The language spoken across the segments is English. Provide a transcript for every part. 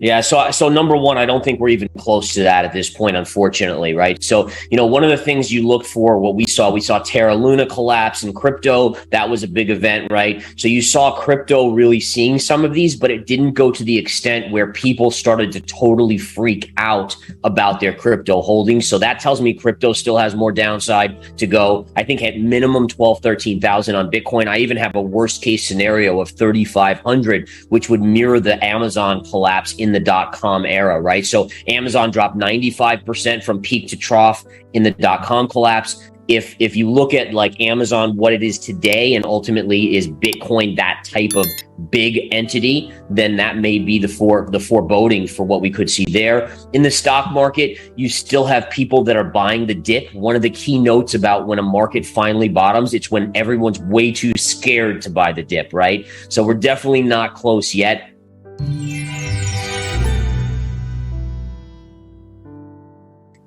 Yeah, so number one, I don't think we're even close to that at this point, unfortunately, right? So, one of the things you look for, what we saw Terra Luna collapse in crypto. That was a big event, right? So you saw crypto really seeing some of these, but it didn't go to the extent where people started to totally freak out about their crypto holdings. So that tells me crypto still has more downside to go. I think at minimum 12, 13,000 on Bitcoin. I even have a worst case scenario of 3,500, which would mirror the Amazon collapse in the dot-com era, right? So Amazon dropped 95% from peak to trough in the dot-com collapse. If you look at like Amazon, what it is today, and ultimately is Bitcoin that type of big entity, then that may be the foreboding for what we could see there. In the stock market, you still have people that are buying the dip. One of the key notes about when a market finally bottoms, it's when everyone's way too scared to buy the dip, right? So we're definitely not close yet.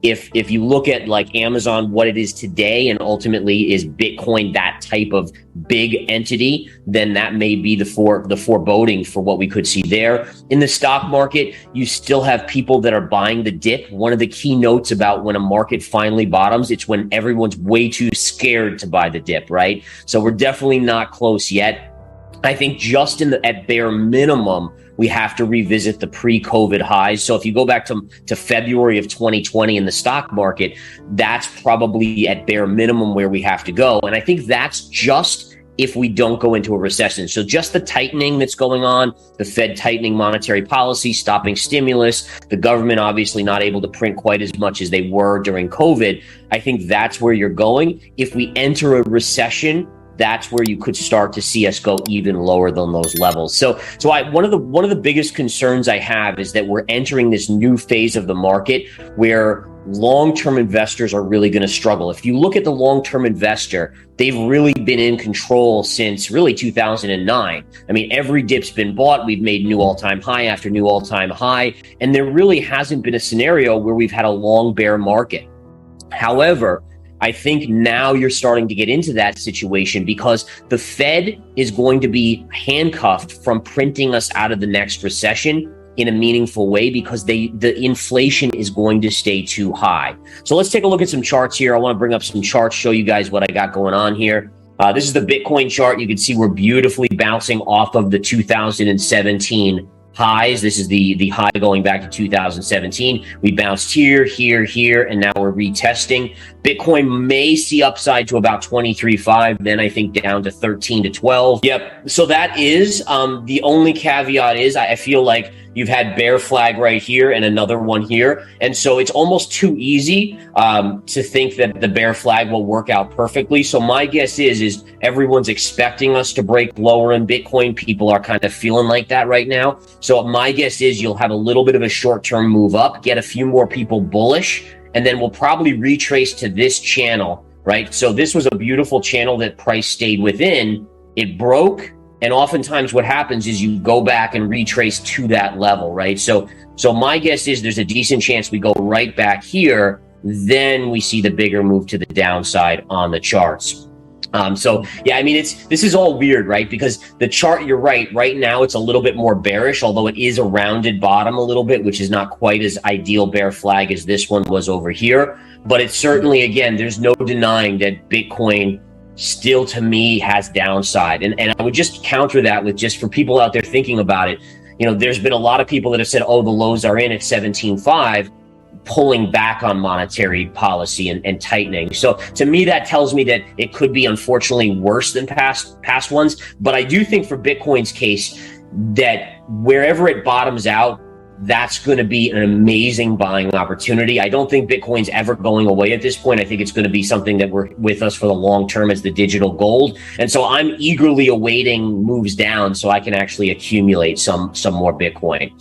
If you look at like Amazon, what it is today, and ultimately is Bitcoin that type of big entity, then that may be the foreboding for what we could see there. In the stock market, you still have people that are buying the dip. One of the key notes about when a market finally bottoms, it's when everyone's way too scared to buy the dip, right? So we're definitely not close yet. I think just at bare minimum, we have to revisit the pre-COVID highs. So if you go back to February of 2020 in the stock market, that's probably at bare minimum where we have to go. And I think that's just if we don't go into a recession. So just the tightening that's going on, the Fed tightening monetary policy, stopping stimulus, the government obviously not able to print quite as much as they were during COVID. I think that's where you're going. If we enter a recession, that's where you could start to see us go even lower than those levels. So one of the biggest concerns I have is that we're entering this new phase of the market where long-term investors are really going to struggle. If you look at the long-term investor, they've really been in control since really 2009. I mean, every dip's been bought. We've made new all-time high after new all-time high. And there really hasn't been a scenario where we've had a long bear market. However, I think now you're starting to get into that situation because the Fed is going to be handcuffed from printing us out of the next recession in a meaningful way because the inflation is going to stay too high. So let's take a look at some charts here. I want to bring up some charts, show you guys what I got going on here. This is the Bitcoin chart. You can see we're beautifully bouncing off of the 2017 highs. This is the high going back to 2017. We bounced here, and now we're retesting. Bitcoin may see upside to about 23.5, then I think down to 13 to 12. Yep. So that is the only caveat is I feel like you've had bear flag right here and another one here. And so it's almost too easy to think that the bear flag will work out perfectly. So my guess is everyone's expecting us to break lower in Bitcoin. People are kind of feeling like that right now. So my guess is you'll have a little bit of a short-term move up, get a few more people bullish, and then we'll probably retrace to this channel, right? So this was a beautiful channel that price stayed within. It broke. And oftentimes what happens is you go back and retrace to that level, right? So my guess is there's a decent chance we go right back here. Then we see the bigger move to the downside on the charts. So yeah, I mean, this is all weird, right? Because the chart, you're right now it's a little bit more bearish, although it is a rounded bottom a little bit, which is not quite as ideal bear flag as this one was over here. But it's certainly, again, there's no denying that Bitcoin still to me has downside. And I would just counter that with just for people out there thinking about it, there's been a lot of people that have said, oh, the lows are in at 17.5, pulling back on monetary policy and tightening. So to me, that tells me that it could be unfortunately worse than past ones. But I do think for Bitcoin's case that wherever it bottoms out, that's going to be an amazing buying opportunity. I don't think Bitcoin's ever going away at this point. I think it's going to be something that we're with us for the long term as the digital gold. And so I'm eagerly awaiting moves down so I can actually accumulate some more Bitcoin.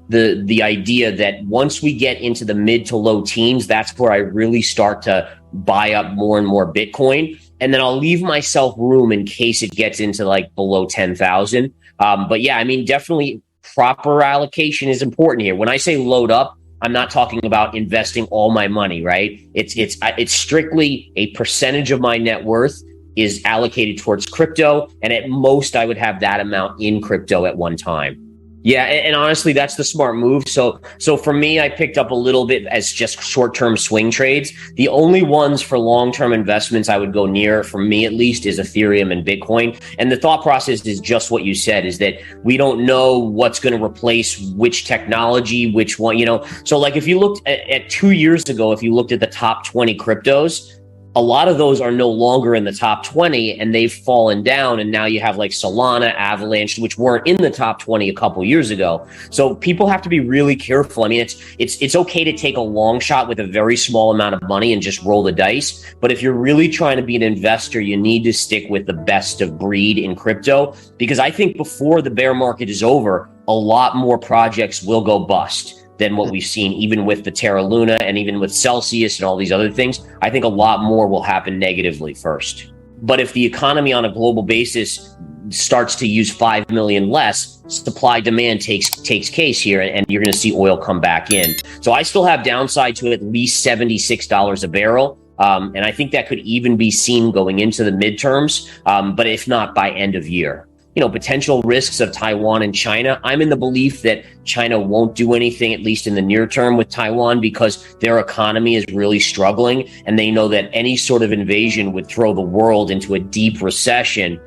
The idea that once we get into the mid to low teens, that's where I really start to buy up more and more Bitcoin. And then I'll leave myself room in case it gets into like below 10,000. But yeah, I mean, definitely proper allocation is important here. When I say load up, I'm not talking about investing all my money, right? It's strictly a percentage of my net worth is allocated towards crypto. And at most, I would have that amount in crypto at one time. Yeah, and honestly, that's the smart move. So for me, I picked up a little bit as just short-term swing trades. The only ones for long-term investments I would go near, for me at least, is Ethereum and Bitcoin. And the thought process is just what you said, is that we don't know what's going to replace which technology, which one, So like if you looked at 2 years ago, if you looked at the top 20 cryptos, a lot of those are no longer in the top 20 and they've fallen down. And now you have like Solana, Avalanche, which weren't in the top 20 a couple years ago. So people have to be really careful. I mean, it's okay to take a long shot with a very small amount of money and just roll the dice. But if you're really trying to be an investor, you need to stick with the best of breed in crypto, because I think before the bear market is over, a lot more projects will go bust than what we've seen, even with the Terra Luna and even with Celsius and all these other things. I think a lot more will happen negatively first. But if the economy on a global basis starts to use 5 million less, supply demand takes case here, and you're going to see oil come back in. So I still have downside to at least $76 a barrel. And I think that could even be seen going into the midterms, but if not by end of year. Potential risks of Taiwan and China. I'm in the belief that China won't do anything, at least in the near term, with Taiwan, because their economy is really struggling. And they know that any sort of invasion would throw the world into a deep recession.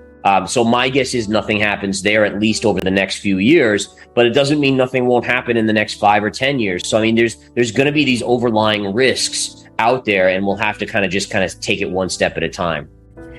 So my guess is nothing happens there, at least over the next few years, but it doesn't mean nothing won't happen in the next 5 or 10 years. So, I mean, there's going to be these overlying risks out there, and we'll have to kind of take it one step at a time.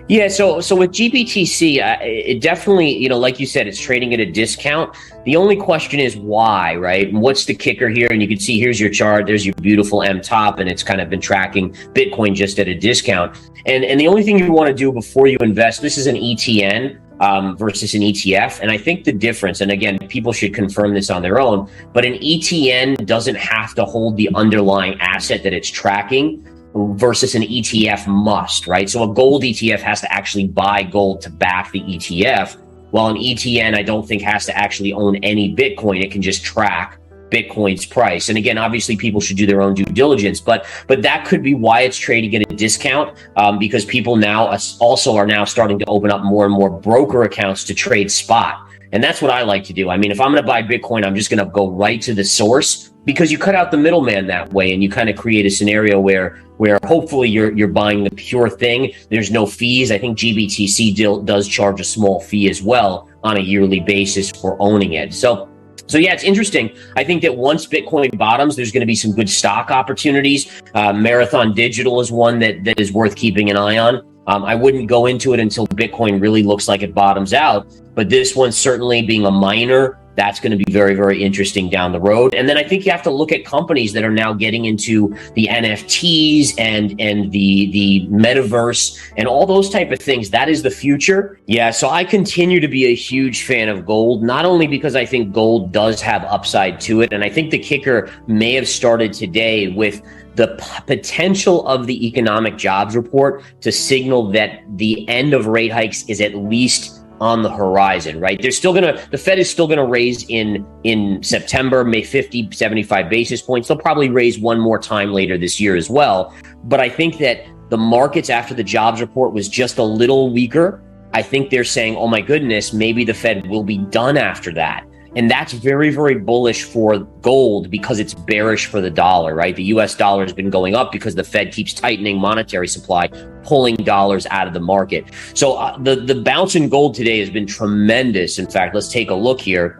Yeah, so with GBTC, it definitely, like you said, it's trading at a discount. The only question is why, right? And what's the kicker here? And you can see here's your chart. There's your beautiful M top, and it's kind of been tracking Bitcoin just at a discount. And the only thing you want to do before you invest, this is an ETN versus an ETF. And I think the difference, and again, people should confirm this on their own, but an ETN doesn't have to hold the underlying asset that it's tracking, versus an ETF must, right? So a gold ETF has to actually buy gold to back the ETF, while an ETN, I don't think, has to actually own any Bitcoin. It can just track Bitcoin's price. And again, obviously people should do their own due diligence, but that could be why it's trading at a discount, because people now also are now starting to open up more and more broker accounts to trade spot. And that's what I like to do. I mean, if I'm going to buy Bitcoin, I'm just going to go right to the source, because you cut out the middleman that way, and you kind of create a scenario where hopefully you're buying the pure thing. There's no fees. I think GBTC does charge a small fee as well on a yearly basis for owning it. So yeah, it's interesting. I think that once Bitcoin bottoms, there's going to be some good stock opportunities. Marathon Digital is one that is worth keeping an eye on. I wouldn't go into it until Bitcoin really looks like it bottoms out. But this one, certainly being a miner, that's going to be very, very interesting down the road. And then I think you have to look at companies that are now getting into the NFTs and the metaverse and all those type of things. That is the future. Yeah, so I continue to be a huge fan of gold, not only because I think gold does have upside to it, and I think the kicker may have started today with the potential of the economic jobs report to signal that the end of rate hikes is at least on the horizon, right? The Fed is still going to raise in September, May 50, 75 basis points. They'll probably raise one more time later this year as well. But I think that the markets after the jobs report was just a little weaker. I think they're saying, oh my goodness, maybe the Fed will be done after that. And that's very, very bullish for gold because it's bearish for the dollar, right? The US dollar has been going up because the Fed keeps tightening monetary supply, pulling dollars out of the market. So the bounce in gold today has been tremendous. In fact, let's take a look here.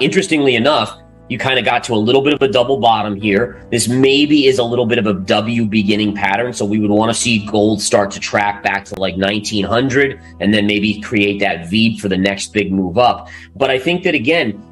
Interestingly enough, you kind of got to a little bit of a double bottom here. This maybe is a little bit of a W beginning pattern. So we would want to see gold start to track back to like 1900 and then maybe create that V for the next big move up. But I think that, again,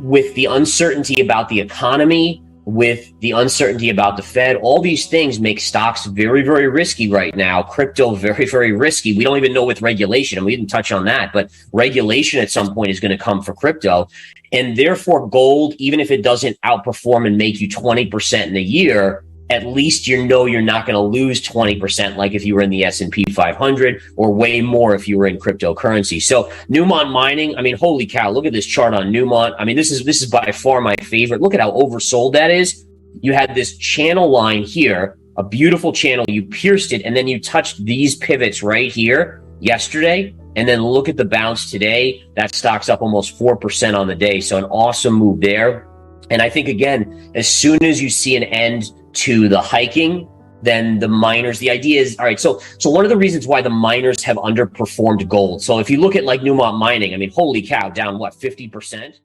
with the uncertainty about the economy, with the uncertainty about the Fed, all these things make stocks very, very risky right now. Crypto, very, very risky. We don't even know with regulation, and we didn't touch on that, but regulation at some point is going to come for crypto. And therefore, gold, even if it doesn't outperform and make you 20% in a year, at least you're not going to lose 20% like if you were in the S&P 500, or way more if you were in cryptocurrency. So Newmont Mining, I mean, holy cow, look at this chart on Newmont. I mean, this is by far my favorite. Look at how oversold that is. You had this channel line here, a beautiful channel. You pierced it, and then you touched these pivots right here yesterday. And then look at the bounce today. That stock's up almost 4% on the day. So an awesome move there. And I think, again, as soon as you see an end to the hiking, then the miners, the idea is, all right, so one of the reasons why the miners have underperformed gold. So if you look at like Newmont Mining, I mean, holy cow, down what, 50%?